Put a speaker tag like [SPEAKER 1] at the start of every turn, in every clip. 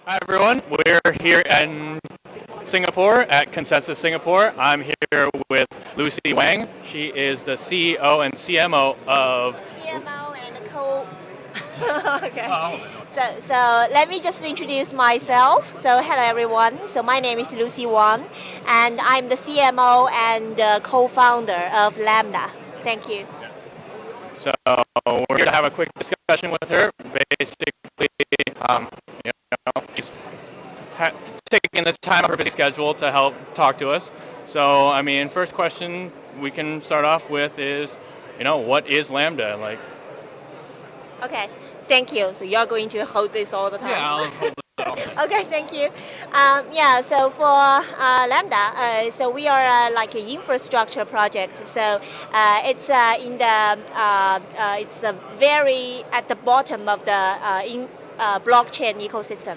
[SPEAKER 1] Hi everyone, we're here in Singapore at Consensus Singapore. I'm here with Lucy Wang. She is the CEO and CMO of...
[SPEAKER 2] CMO and co... okay. So let me just introduce myself. So hello everyone. So my name is Lucy Wang and I'm the CMO and co-founder of Lambda. Thank you.
[SPEAKER 1] So we're here to have a quick discussion with her. Basically, she's taking the time out of her busy schedule to help talk to us. So, I mean, first question we can start off with is, what is Lambda?
[SPEAKER 2] Okay, thank you. So you're going to hold this all the time?
[SPEAKER 1] Yeah, I'll hold it all the time.
[SPEAKER 2] Okay, thank you. So for Lambda, so we are like an infrastructure project. So it's it's very at the bottom of the blockchain ecosystem.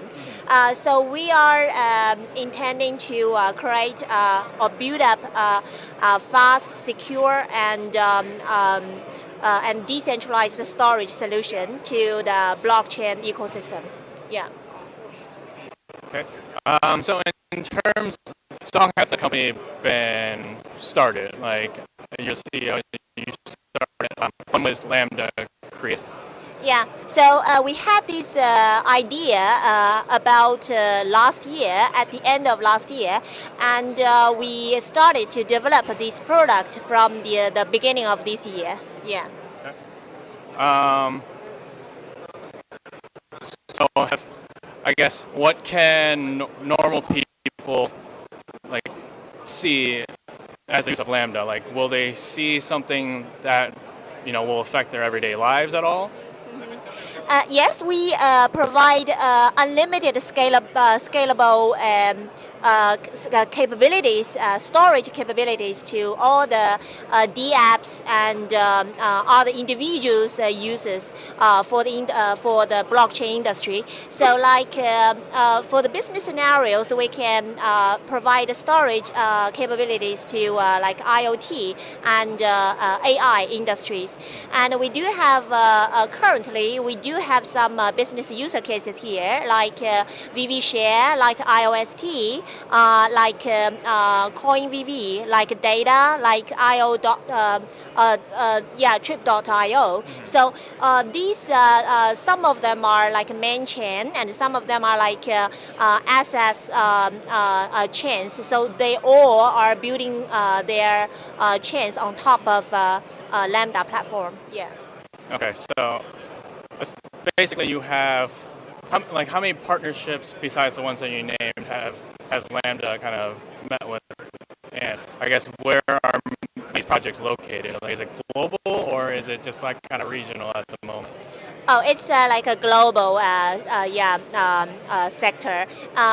[SPEAKER 2] So we are intending to create or build up a fast, secure, and decentralized storage solution to the blockchain ecosystem. Yeah.
[SPEAKER 1] Okay. So in terms, so how long has the company been started? Like, you're CEO, you started, when was Lambda created?
[SPEAKER 2] Yeah, so we had this idea about last year, at the end of last year, and we started to develop this product from the beginning of this year. Yeah.
[SPEAKER 1] Okay. So I guess what can normal people see as the use of Lambda? Like, will they see something that will affect their everyday lives at all?
[SPEAKER 2] Yes, we provide unlimited scalable capabilities, storage capabilities to all the DApps and other individuals users for the blockchain industry. So, like for the business scenarios, we can provide storage capabilities to like IoT and AI industries. And we do have currently we do have some business user cases here, like VV-Share, like IOST, like CoinVV, like data, like Trip.io. So these some of them are like main chain, and some of them are like assets chains. So they all are building their chains on top of Lambda platform. Yeah.
[SPEAKER 1] Okay, so basically you have how many partnerships besides the ones that you named has Lambda kind of met with, and I guess where are these projects located? Like, is it global or is it just like kind of regional at the moment?
[SPEAKER 2] Oh, it's like a global sector.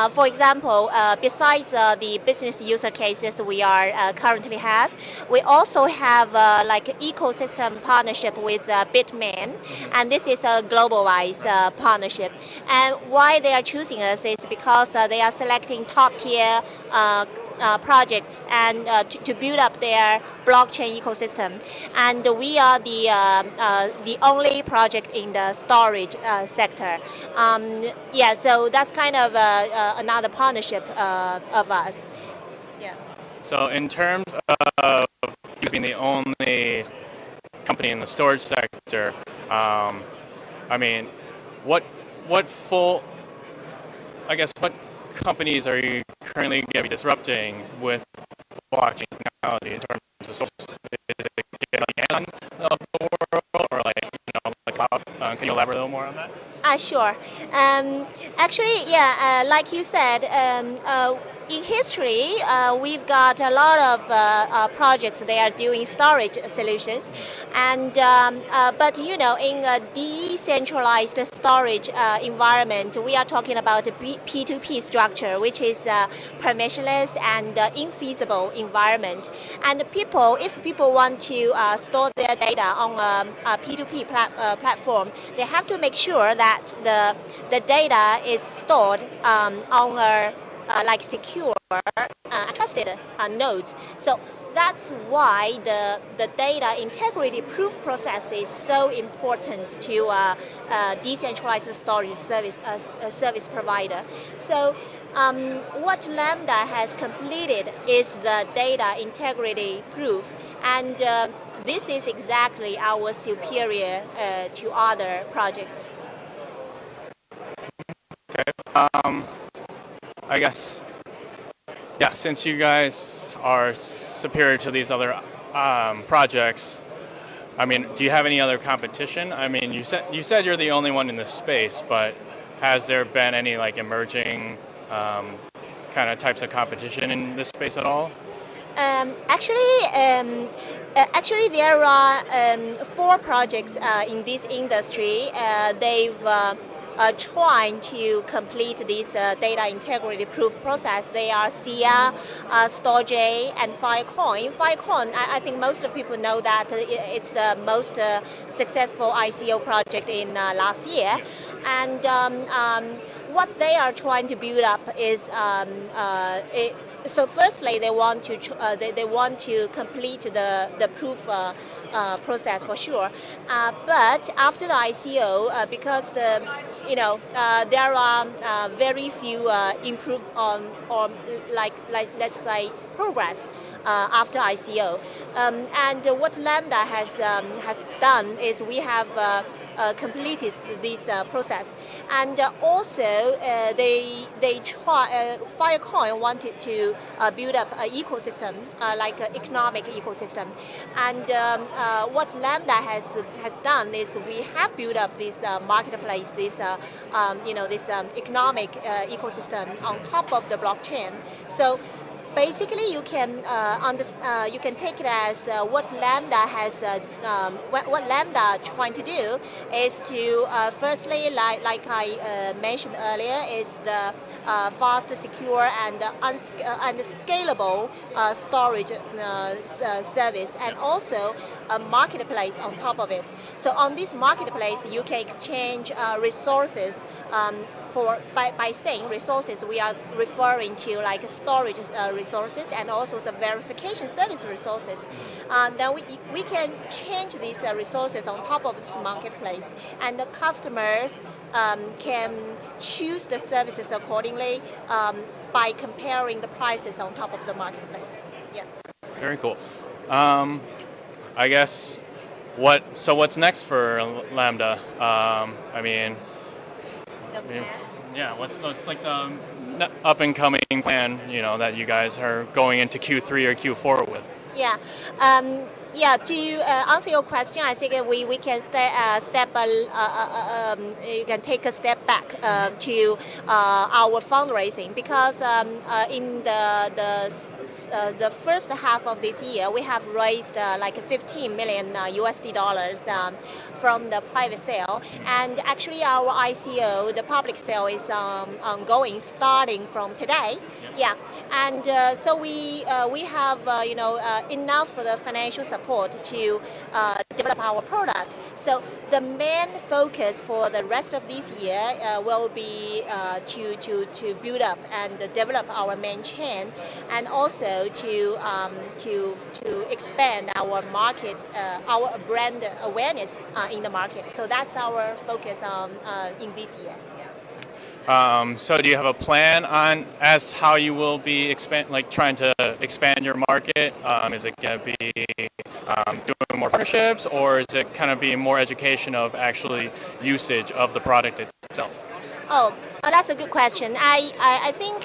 [SPEAKER 2] For example, besides the business user cases we are currently have, we also have like ecosystem partnership with Bitmain, and this is a globalized partnership. And why they are choosing us is because they are selecting top tier projects and to build up their blockchain ecosystem, and we are the only project in the storage sector. So that's kind of another partnership of us. Yeah.
[SPEAKER 1] So in terms of you being the only company in the storage sector, I mean, what companies are you currently going to be disrupting with blockchain technology in terms of source? Is it getting hands of the world, or like cloud? Can you elaborate a little more on that?
[SPEAKER 2] Sure. Actually, like you said, in history, we've got a lot of projects. They are doing storage solutions, and but in a decentralized storage environment, we are talking about a P2P structure, which is permissionless and infeasible environment. And if people want to store their data on a P2P platform, they have to make sure that the data is stored on a like secure, trusted nodes. So that's why the data integrity proof process is so important to decentralized storage service provider. So what Lambda has completed is the data integrity proof, and this is exactly our superior to other projects.
[SPEAKER 1] Okay. I guess, yeah, since you guys are superior to these other projects, I mean, do you have any other competition? I mean, you said you're the only one in this space, but has there been any like emerging kind of types of competition in this space at all?
[SPEAKER 2] Actually, there are 4 projects in this industry. They've trying to complete this data integrity proof process. They are SIA, Storj, and Filecoin. Filecoin, I think most of people know that it's the most successful ICO project in last year. And what they are trying to build up is so firstly, they want to complete the proof process for sure. But after the ICO, because there are very few improve on or like let's say progress after ICO. And what Lambda has done is we have completed this process, and also they try Filecoin wanted to build up an ecosystem like an economic ecosystem, and what Lambda has done is we have built up this marketplace, this this economic ecosystem on top of the blockchain. So basically, you can you can take it as what Lambda has what Lambda trying to do is to firstly, like I mentioned earlier, is the fast, secure, and scalable storage service, and also a marketplace on top of it. So on this marketplace, you can exchange resources. By saying resources, we are referring to like storage resources and also the verification service resources. Then we can change these resources on top of this marketplace, and the customers can choose the services accordingly by comparing the prices on top of the marketplace. Yeah.
[SPEAKER 1] Very cool. I guess what's next for Lambda? I mean, yeah, what's like the up and coming plan, that you guys are going into Q3 or Q4 with?
[SPEAKER 2] Yeah. To answer your question, I think we can you can take a step back to our fundraising, because in the first half of this year we have raised like 15 million USD dollars from the private sale, and actually our ICO, the public sale, is ongoing starting from today. Yeah, and so we have enough for the financial support to develop our product. So the main focus for the rest of this year will be to build up and develop our main chain, and also to expand our market, our brand awareness in the market. So that's our focus in this year.
[SPEAKER 1] So do you have a plan on as how you will be trying to expand your market? Is it going to be doing more partnerships, or is it kind of be more education of actually usage of the product itself?
[SPEAKER 2] That's a good question. I think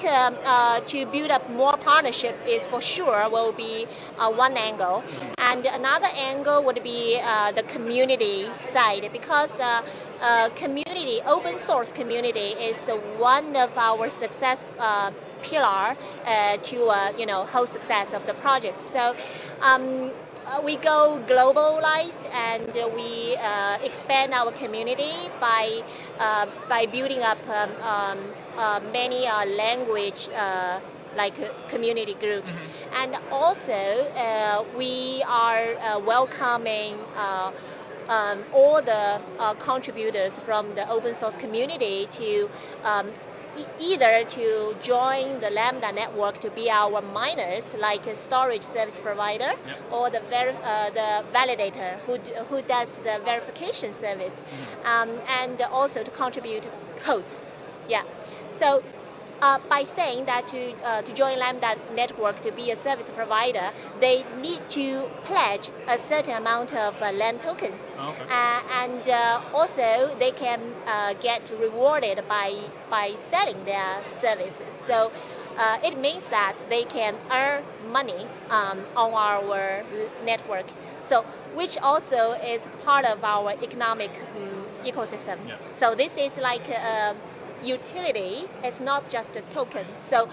[SPEAKER 2] to build up more partnership is for sure will be one angle, and another angle would be the community side, because open source community is one of our success pillar to whole success of the project. So. We go globalize, and we expand our community by building up many language like community groups, and also we are welcoming all the contributors from the open source community to either to join the Lambda network to be our miners, like a storage service provider, or the validator who does the verification service, and also to contribute codes. Yeah. So by saying that to join Lambda network to be a service provider, they need to pledge a certain amount of LAM tokens.
[SPEAKER 1] Okay.
[SPEAKER 2] And also they can get rewarded by selling their services. So it means that they can earn money on our network. So which also is part of our economic ecosystem.
[SPEAKER 1] Yeah.
[SPEAKER 2] So this is like utility. It's not just a token. So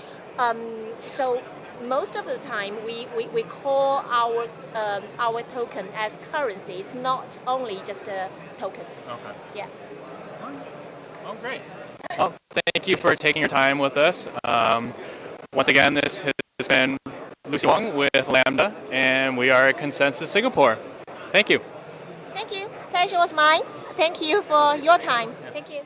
[SPEAKER 2] most of the time we call our token as currency. It's not only just a token.
[SPEAKER 1] Okay.
[SPEAKER 2] Yeah.
[SPEAKER 1] Oh, great. Well, thank you for taking your time with us. Once again, this has been Wang with Lambda, and we are at Consensus Singapore. Thank you.
[SPEAKER 2] Thank you. Pleasure was mine. Thank you for your time. Thank you.